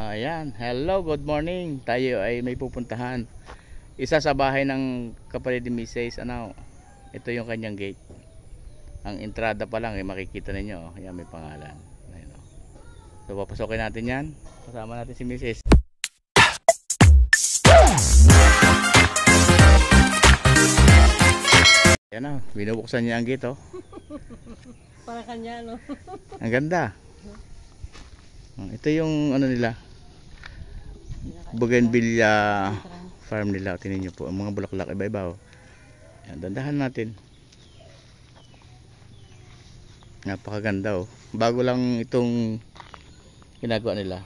Ayan, hello, good morning. Tayo ay may pupuntahan. Isa sa bahay ng kapatid ni Mrs. Ano, ito yung kanyang gate. Ang entrada pa lang, makikita ninyo. Ayan, may pangalan. Ayan, oh. So, papasokin natin yan. Kasama natin si Mrs. Ayan na, binubuksan niya ang gate, oh. Para kanya, no? Ang ganda. Ito yung ano nila, bougainvillea farm nila. Tingnan nyo po ang mga bulaklak iba-iba. Yan, dandahan natin. Napakaganda, oh. Bago lang itong ginagawa nila.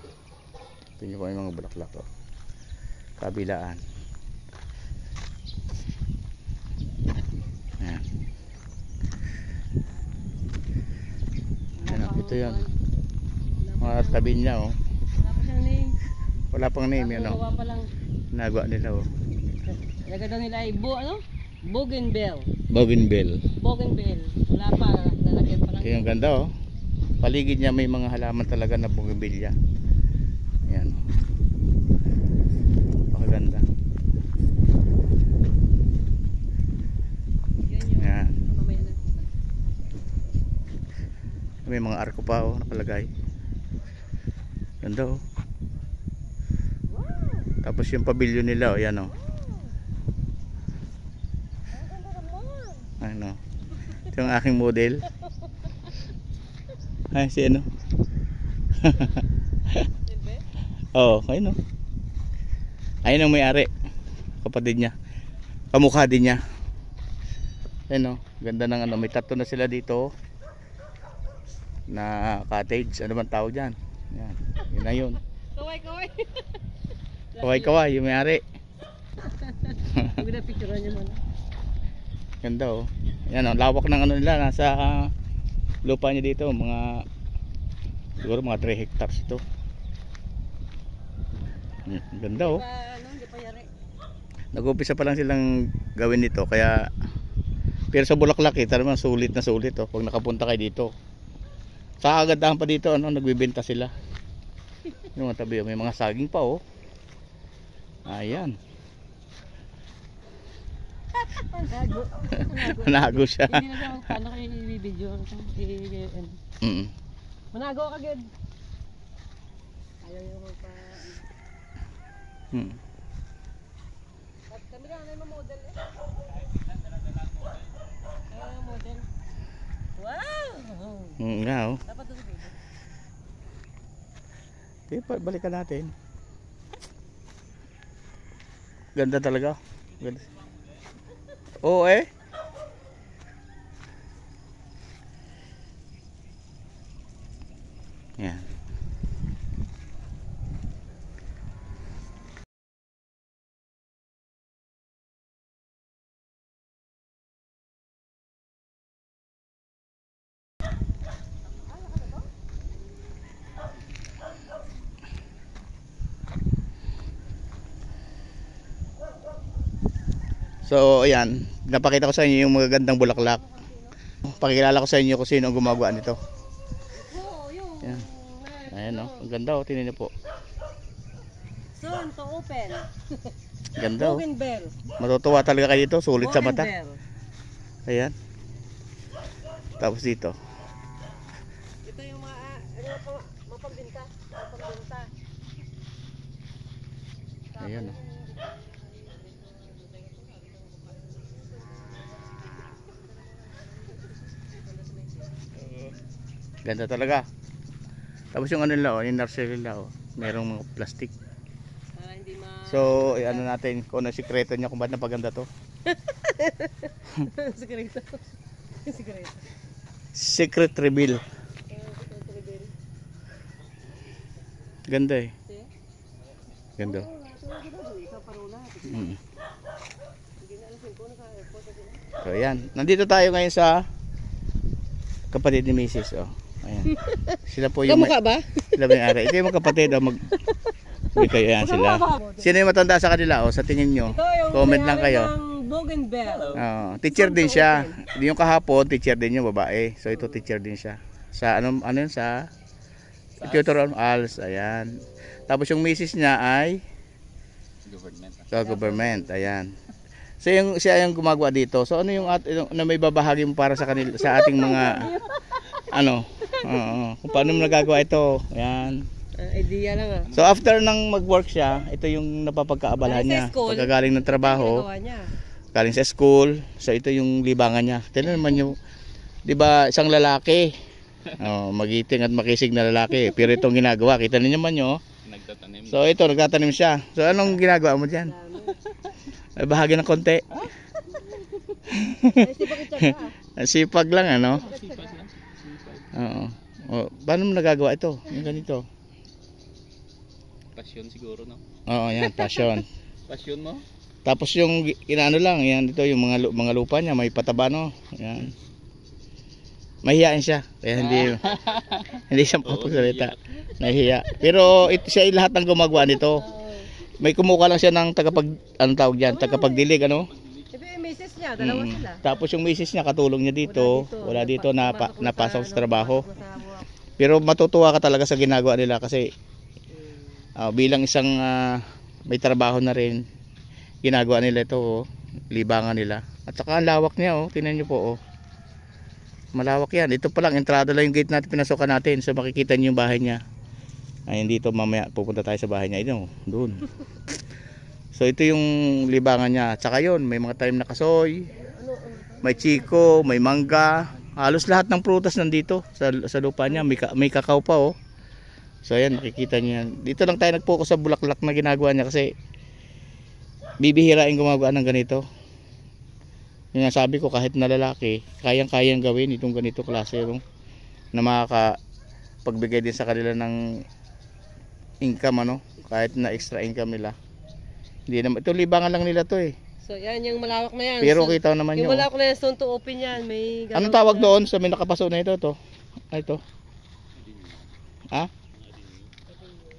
Tingnan nyo po yung mga bulaklak, oh. Kabilaan. Yan. Yan, ito yan. Mga tabi niya, oh. Wala pa siyang name. Wala pang name yan, oh. Gawa pa lang. Nagawa nila, oh. Laga daw nila ay bougainville. Bougainville. Bougainville. Wala pa, lalagyan pa lang. Ito yung ganda, oh. Paligid niya may mga halaman talaga na bougainvillea. Yan, oh. Pakaganda. Yan. Mamaya na. May mga arko pa, oh, nakalagay. Ganda, oh. Tapos yung pavilion nila, oh, yan, oh. Ano? Ito yung aking model. Ay, si ano? Oo, ayun, oh. Ayun ang may-ari. Kapatid niya. Kamukha din niya. Ayun, oh. Ganda ng ano. May tatlo na sila dito, na cottage. Ano man tawag dyan? Yan. Yun na yun. Kaway-kaway. Kaway-kaway, yung may-ari. Huwag na picturean niyo muna. Ganda, oh. Yan, oh. Lawak ng ano nila. Nasa lupa niya dito. Siguro mga 3 hectares ito. Ganda, oh. Hindi pa yari. Nag-umpisa pa lang silang gawin nito. Kaya, pero sa Bulaklak, kita naman sulit na sulit, oh. Pag nakapunta kayo dito. Sa agandahan pa dito, ano, nagbibenta sila. Yung mga tabi, may mga saging pa, oh. Ayan. Nago. Nago siya. Hindi na siya paano kayo i-video. Manago ka, Ged. Ayaw yung pa. Kami na, may model eh. Ay, model. Wow! Nga, oh. Dapat doon sa video. Okay, balikan natin. Ganda talaga. Ganda. Oo, eh. Yan. So, ayan, napakita ko sa inyo yung mga gandang bulaklak. Pakilala ko sa inyo kung sino ang gumagawa nito. Ayan. Ayan, oh. Ang ganda, oh. Tingnan niyo po. Soon to open. Ganda, oh. Bougainville. Matutuwa talaga kayo dito. Sulit sa mata. Bougainville. Ayan. Tapos dito. Ito yung mga mapambinta. Mapambinta. Ayan, oh. Ganda talaga. Tapos yung ano nila, oh, yung nursery nila, oh, merong mga plastic. Para hindi So, ano natin, kung ano sikreto niya kung ba't napaganda to. Sikreto. Sikreto. Secret reveal. Ganda, eh. Ganda. So, ayan. Nandito tayo ngayon sa kapatid ni Mrs. Oh. Ayan. Sila po yung Kamukha ba? Sila may-ari. Ito yung mga kapatid, oh, may kayo yan sila. Sino yung matanda sa kanila? O, sa tingin nyo? Comment lang kayo. Bougainville. Teacher din siya. Yung kahapon, teacher din yung babae. So ito teacher din siya. Sa ano yun? Sa Tutor ALS, ayan. Tapos yung misis niya ay government, ayan. So yung siya yung gumagawa dito. So ano yung na may babahagi mo para sa kanila, sa ating mga ano, kung paano mo nagagawa ito. Ayan. Idea lang ah. So after nang mag-work siya, ito yung napapagkaabalahan niya. Pagkagaling ng trabaho, galing sa school, so ito yung libangan niya. Tingnan naman yung, 'di ba, isang lalaki. Magiting at makisig na lalaki. Pero itong ginagawa, kita niyo naman yo. Nagtatanim. So ito, nagtatanim siya. So anong ginagawa mo diyan? Ay, bahagi ng konti. Sipag lang ano. Oo. Paano mo nagagawa ito? Yung ganito. Passion siguro, no? Oo, yan, passion. Passion mo? Tapos yung inaano lang, yan dito yung mga lupa niya, may pataba no. Yan. Mahihiyain siya, kaya hindi siya makapagsalita. Nahihiya. Pero siya lahat ng gumagawa nito. May kumuha lang siya ng anong tawag diyan, tagapagdilig ano. Ito yung misis niya, dalawa sila. Tapos yung misis niya katulong niya dito, wala dito napasok sa trabaho. Pero matutuwa ka talaga sa ginagawa nila kasi bilang isang may trabaho na rin, ginagawa nila ito, libangan nila. At saka ang lawak niya, tingnan niyo po, malawak yan. Ito pa lang, entrada lang yung gate natin, pinasokan natin. So makikita niyo yung bahay niya. Ayun dito, mamaya pupunta tayo sa bahay niya. Ito, doon. So ito yung libangan niya. At saka yun, may mga tanim na kasoy, may chiko, may mangga. Halos lahat ng prutas nandito sa lupa niya. May kakao pa So ayan, makikita niyo yan. Dito lang tayo nag-focus sa bulaklak na ginagawa niya kasi bibihirain gumagawa ng ganito. Yung sabi ko, kahit na lalaki, kayang-kayang gawin itong ganito klase na makakapagbigay din sa kanila ng income ano, kahit na extra income nila. Hindi naman, ito libangan lang nila to So yan yung malawak na yan. Pero kita naman yung yun. malawak na yan, stone to open yan. May anong tawag doon sa may nakapaso na ito? Ito.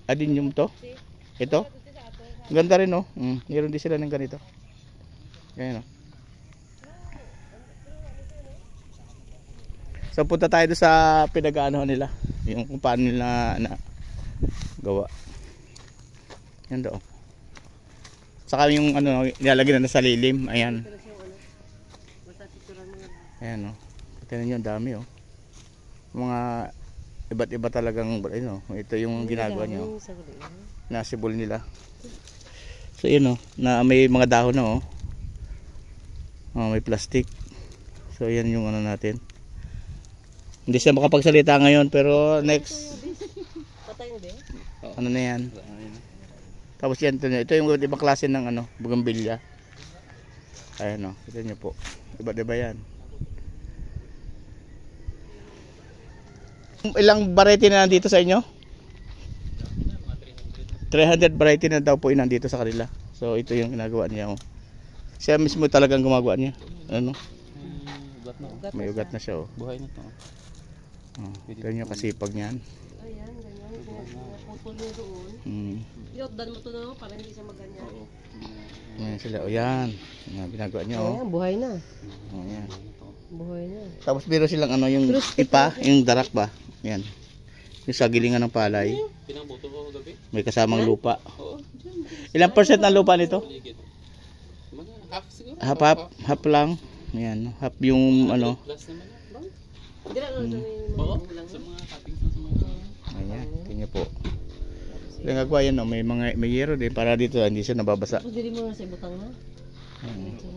Adinium to? Ito? Ganda rin meron din sila ng ganito. Ganyan So punta tayo doon sa pinag-aanohan nila, yung kung paano nila gawa. Yan doon. Saka yung nilalagyan na sa lilim, ayan. Ayan Tingnan niyo, ang dami Mga iba't iba talagang ito yung ginagawa niya. Nasibol nila. So yun na may mga dahon na may plastic. So yan yung natin. Hindi siya makapagsalita ngayon pero next ano na yan. Tapos yan ito yung ibang klase ng bougainvillea. Ayan kita niyo po. Iba-iba yan. Ilang variety na nandito sa inyo? 300 variety na daw po nandito sa kanila. So ito yung ginagawa niya Siya mismo talagang gumagawa niya. May ugat na siya Buhay na to. Ganyan kasipag niyan. Ayan, ganyan. Putol nyo doon. Iotdan mo to para hindi siya maganyan. Ayan sila. Yan. Ginagawa niya Ayan, buhay na. Ayan. Buhay na. Tapos biro silang yung ipa, yung darak ba? Yan. Yung sa gilingan ng palay. Pinangboto ko gabi. May kasamang lupa. Ilang percent ang lupa nito? Half siguro. Half lang. Ayan. Half yung Plus naman. Hindi lang Sa mga cuttings na sa mga. Ayan. Tingnan po. Nagagawa yan may yero din para dito hindi siya nababasa. Tapos dili mo na sa ibutang na.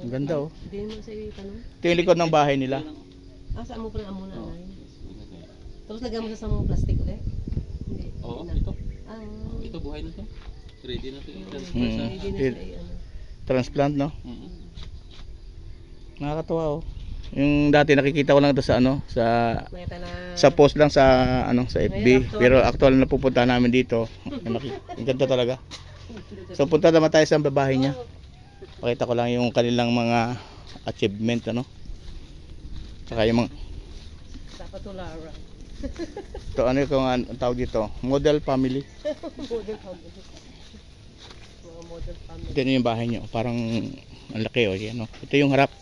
Ang ganda Dili mo sa itanong. Ito yung likod ng bahay nila. Saan mo pala amo na Tapos lagyan mo sa mga plastic ulit? Hindi. Ito. Ito buhay na to. Ready na to. Ready na siya Transplant Nakakatuwa Yung dati nakikita ko lang ito sa sa post lang sa sa FB, pero actual na pupunta namin dito. Ang ganda talaga. So punta naman tayo sa bahay niya. Pakita ko lang yung kanilang mga achievement Saka yung mga Patularan. Ito kung ang tawag dito, model family. Model family. Mga model family. Ito yung bahay niyo, parang ang laki yan Ito yung harap.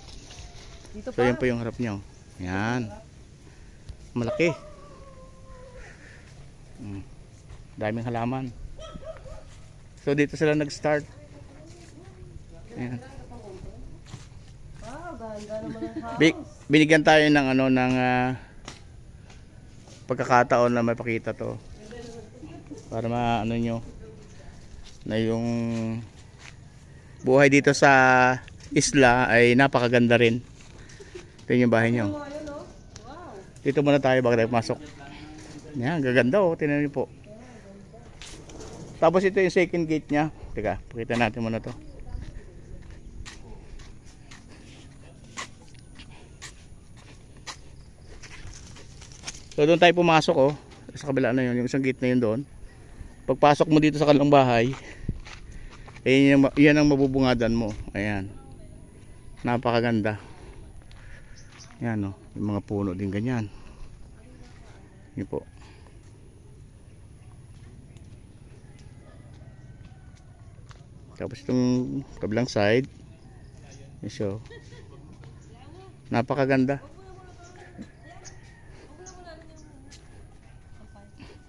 Dito So yan po yung harap niyo. Yan. Malaki. Daming halaman. So dito sila nag-start. Ayan. Wow, ganda naman ang house. Binigyan tayo ng ano ng pagkakataon na mapakita to. Para maano nyo na yung buhay dito sa isla ay napakaganda rin. Ito yung bahay nyo. Dito muna tayo bago tayo pumasok. Yan, gaganda oh, tingnan niyo po. Tapos ito yung second gate nya. Teka, pakita natin muna to. So doon tayo pumasok oh. Sa kabila na yun, yung isang gate na yun doon. Pagpasok mo dito sa kanilang bahay, yan ang mabubungadan mo. Ayan. Napakaganda. Yan oh, yung mga puno din ganyan. Yun po. Tapos itong kabilang side, so napakaganda.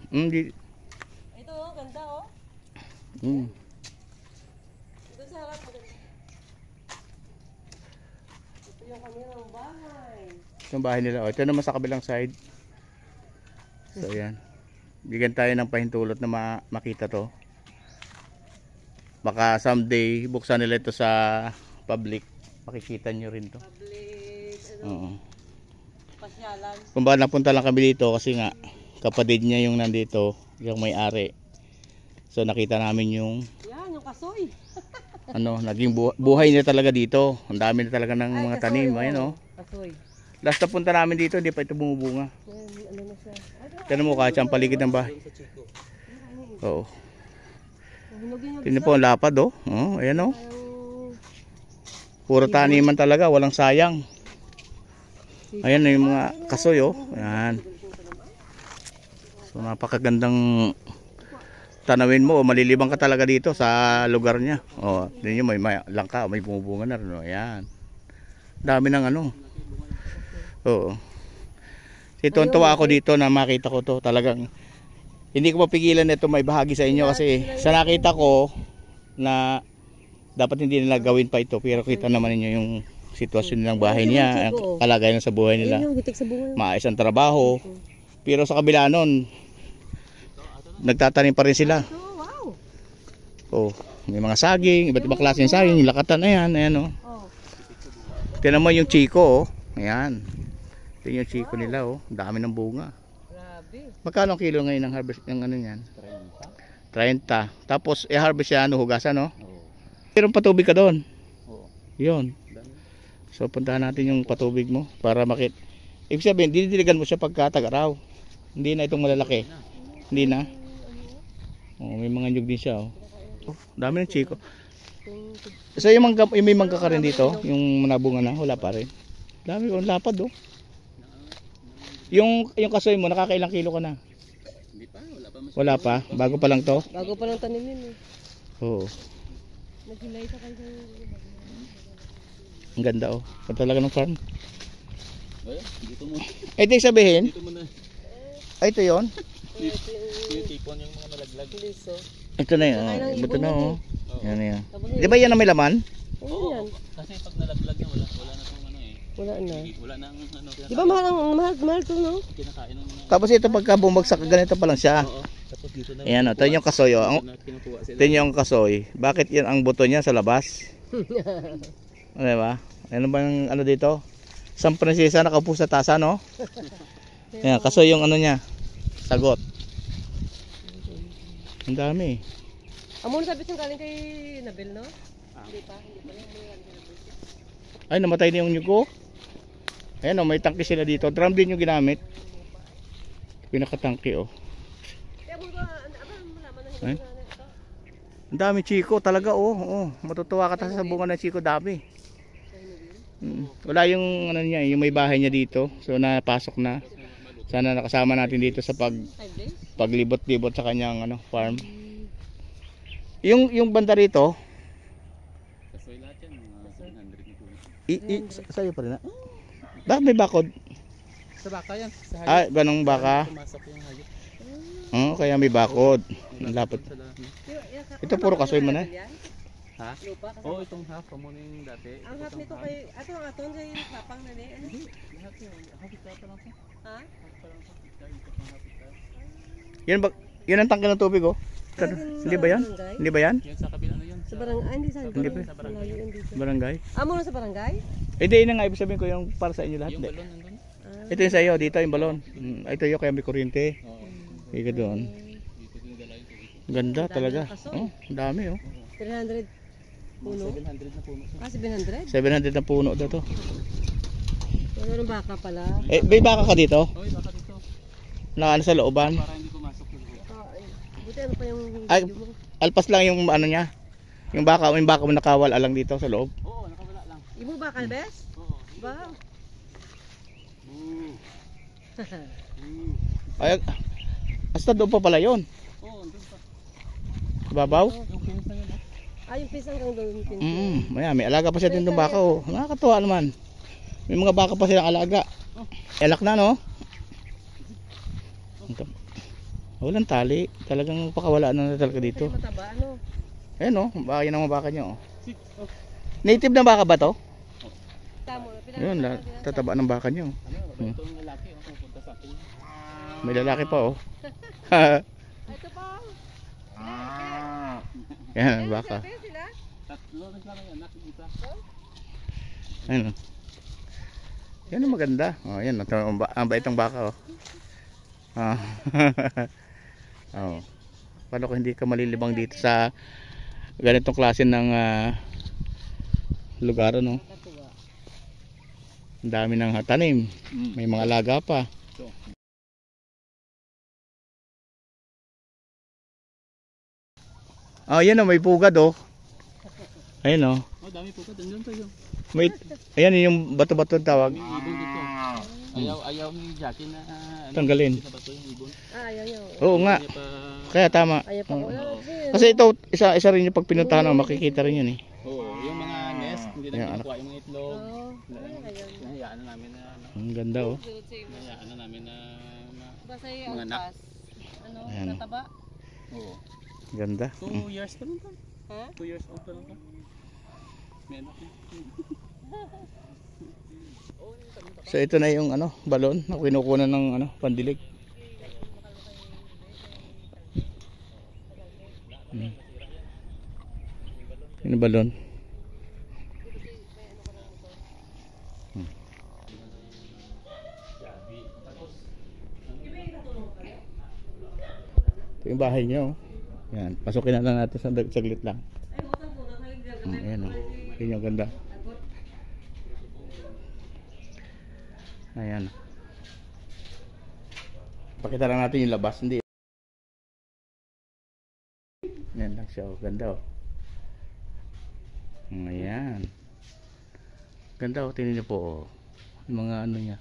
Ito oh, ganda oh. Ito sa harap maganda. Ito yung kanilang bahay. Yung bahay nila. Oh, ito naman sa kabilang side. So yan. Bigyan tayo ng pahintulot na makita to. Baka someday buksan nila ito sa public. Makikita nyo rin to. Public, Oo. pasyalan. Kung ba napunta lang kami dito kasi nga kapatid niya yung nandito, yung may-ari. So nakita namin yung Yan, yung kasoy. ano, naging buhay niya talaga dito. Ang dami na talaga ng mga tanim, ayun oh. Kasoy. Last na punta namin dito, hindi pa ito bumubunga. Ano na siya? Tignan mo kahit ang paligid ng bahay. Oo. Hinugin yung Tingnan po ang lapad oh. Oh, ayan oh. parang Puro taniman talaga, walang sayang. Ayan na yung mga kasoy oh. Ayan. So napakagandang tanawin mo, malilibang ka talaga dito sa lugar niya. Oh, tingnan niyo may langka, may bumubunga na rin oh. Ayan. Dami ng ano. Oo. Tuwa ako dito na makita ko to. Talagang hindi ko mapigilan na ito may bahagi sa inyo kasi sa nakita ko na dapat hindi nila gawin pa ito, pero kita naman ninyo yung sitwasyon ng bahay niya, kalagayan sa buhay nila. yung hitik sa bunga. Maayos ang trabaho. Pero sa kabila nun, nagtatanim pa rin sila. Oh, wow. Oh, may mga saging, iba't ibang klase ng saging, yung lakatan, ayan, ayan oh. Tingnan mo yung chiko oh. Ayan. Ito yung chiko nila oh. Dami ng bunga. Grabe. Magkano ang kilo ngayon ng harvest ng ano niyan? 30. Tapos i-harvest yan, hugasan no? Oo. Meron patubig ka doon. Oo. 'Yon. So puntahan natin yung patubig mo para makit. Ibig sabihin, didiligan mo siya pagka tag-araw. Hindi na itong malalaki. Hindi na. Oh, may mga nyug din siya oh. Oh, dami ng chiko. So yung may mangga ka rin dito, yung nabunga na, wala pa rin. Dami oh, lapad oh. Yung kasoy mo, nakakailang kilo ka na? Hindi pa, wala pa. Wala pa, bago pa lang to. Bago pa lang tanimin eh. Oo. Naghilay sa kayo. Ang ganda oh. Ito talaga ng farm. Ay, dito mo. Ito yung sabihin, Dito mo na. ay ito yun. Yung tipon yung mga nalaglag. Liso. Ito na yun. Ito na oh. Yan na yan. Tapos Di ba yan ang may laman? ayun yan. Kasi pag nalaglag na wala na tong ano eh. Wala na. Wala na ang ano. Di ba mahal to no? Kinakain ng mga. Tapos ito pagka bumagsak, ganito pa lang siya. Oo. Tapos dito na. Ayan o, ito yung kasoy o. Kinukuha sila. Ito yung kasoy. Bakit yan ang buto niya sa labas? Ano ba? Ano bang ano dito? San Francisco nakaupo sa tasa no? Ayan, kasoy yung ano niya. Sagot. Ang dami. Amo na sabi siyang galing kay Nabel no? Hindi pa lang. Ay, namatay na yung nyugo. Ayan o, may tangke sila dito. Drum din yung ginamit. Pinakatangke o. Kaya mo ba malaman na Ay? hindi na ito? Ang dami chiko talaga oh. Oh. Matutuwa ka sa bunga ng chiko, dami. Wala yung ano niya, yung may bahay niya dito. So napasok na. Sana nakasama natin dito sa 5 days? paglibot-libot sa kanyang ano, farm. Yung banda rito, Kasoy lahat yan. Mga 700 na po. sa'yo pa rin na. Bakit may bakod? Sa baka yan. Sa hayop. Ah, ganong baka. Pumasok yung hayop. Kaya may bakod. Ang lapot. Sa lahat, no? Ito puro kasoy man eh. Ha? Lupa kasi. Oo, itong half. Kamo na yung dati. Ang hap nito kay ato ang aton sa yung kapang na ni. Lahat yun. Hapit ka pa lang po. Ha? Hapit pa lang po. Dahil ito pang hapit ka. Yan ba? Yan ang tangke ng tubig oh. Hindi ba yan? Hindi ba yan? Yan sa kabila na yun. Sa barangay, hindi sa Hindi pa. Malayo yun dito. Barangay? Amo na sa barangay? Eh di yun nga ibig sabihin ko yung para sa inyo lahat. Yung Hindi. balon nandun. Ito yung sa iyo, dito yung balon. Ito yung kaya may kuryente. Oo. Ika doon. Dito din dala yung tubig. Ganda talaga. kasoy. Oh, ang dami oh. 300 puno? 700 na puno. Ah, 700? 700 na puno daw to. Wala ng baka pala. Eh, may baka ka dito? Oy, baka dito. Na ano sa looban? Para hindi pumasok yung loob. Buti ano pa yung Ay, video mo? alpas lang yung ano niya. Yung baka mo nakawal alang dito sa loob. Oo, nakawala lang. Ibo baka, bes? Oo. Wow. Ay, hasta doon pa pala yun. Oo, andun pa. Babaw? Yung fence na yun. Yung pisang kang doon yung pisang. May alaga pa siya din ng baka oh. Nakakatuwa naman. May mga baka pa silang alaga. Elak na no? Walang tali. Talagang pakawala na talaga dito. Kasi mataba, ano? Ayan oh, baka yun ang mga baka nyo oh. Native na baka ba to? Tamo, Yun, tataba ng baka nyo. Ano, ito yung lalaki. Pupunta sa akin. May lalaki pa oh. Ito pa. Yan ang baka. Kaya sila? Tatlo na sila may anak dito. Ayun oh. Yan ang maganda. Oh, yan. Ang bait ng baka oh. Ah. Oh. Paano kung hindi ka malilibang dito sa ganitong klase ng lugar ano? Ang dami ng tanim. May mga alaga pa. Oh, yan oh, may pugad oh. Ayun oh. Oh, dami po pa. Dandun to yung. May ayan yung bato-bato tawag. May ibon dito. Ayaw ni Jackie na Tanggalin. sa bato yung ibon. Ayaw. Oo nga. Hindi pa. Kaya tama. Ayaw pa. Oo. Wala. Kasi ito isa rin yung pag pinuntahan mo makikita rin yun eh. Oo, yung mga nest, hindi Yung na anak. kinukuha yung mga itlog. Oo. Hinahayaan na namin na Ang ganda oh. hinahayaan na namin na Basta mga yung anak. ano, Ayan. nataba? Oo. Ganda. 2 years pa lang to. Ha? 2 years old pa lang to. May anak na. So ito na yung ano, balon na kinukunan ng ano, pandilig. Yung balon. Ito yung bahay niyo. Yan, pasukin na lang natin sa saglit lang. Ayan o. Yun yung ganda. Ayan. Pakita lang natin yung labas. Hindi. Ayan lang siya. Ganda o. Ayan. Ganda o. Tingnan niyo po o. Yung mga ano niya.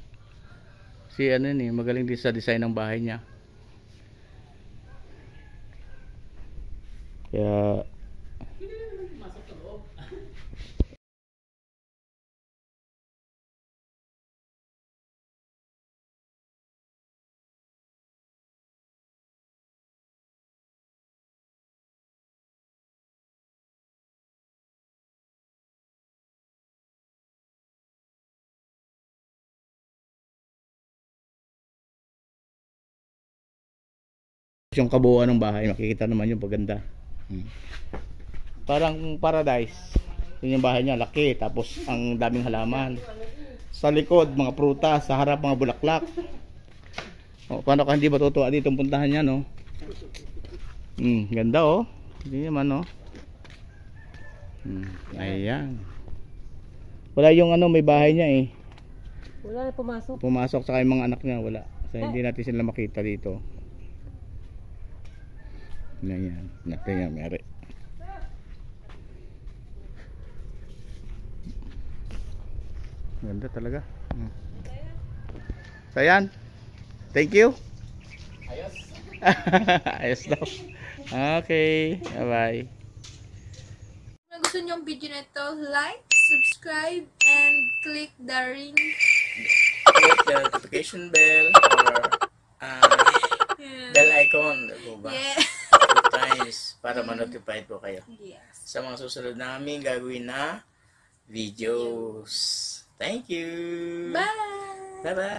Si ano yun eh. Magaling din sa design ng bahay niya. Kaya yung kabuuan ng bahay, makikita naman yung paganda. Parang paradise. Yun yung bahay niya, laki, tapos ang daming halaman. Sa likod, mga prutas, sa harap mga bulaklak. O, paano ka hindi matutuwa dito ang puntahan niya, no? Ganda oh. Hindi naman oh. Ayan. Wala yung ano, may bahay niya eh. Wala na pumasok. Pumasok sa yung mga anak niya, wala. So hindi natin sila makita dito. Ayan, natin yan, Mary. Ganda talaga. So ayan. Thank you. Ayos. Ayos daw. Okay, bye-bye. Kung gusto niyo ang video na ito, like, subscribe, and click the ring. Click the notification bell or bell icon po ba? Yeah. 2 times para ma-notify po kayo Yes. sa mga susunod namin gagawin na videos. Thank you. Bye. Bye-bye.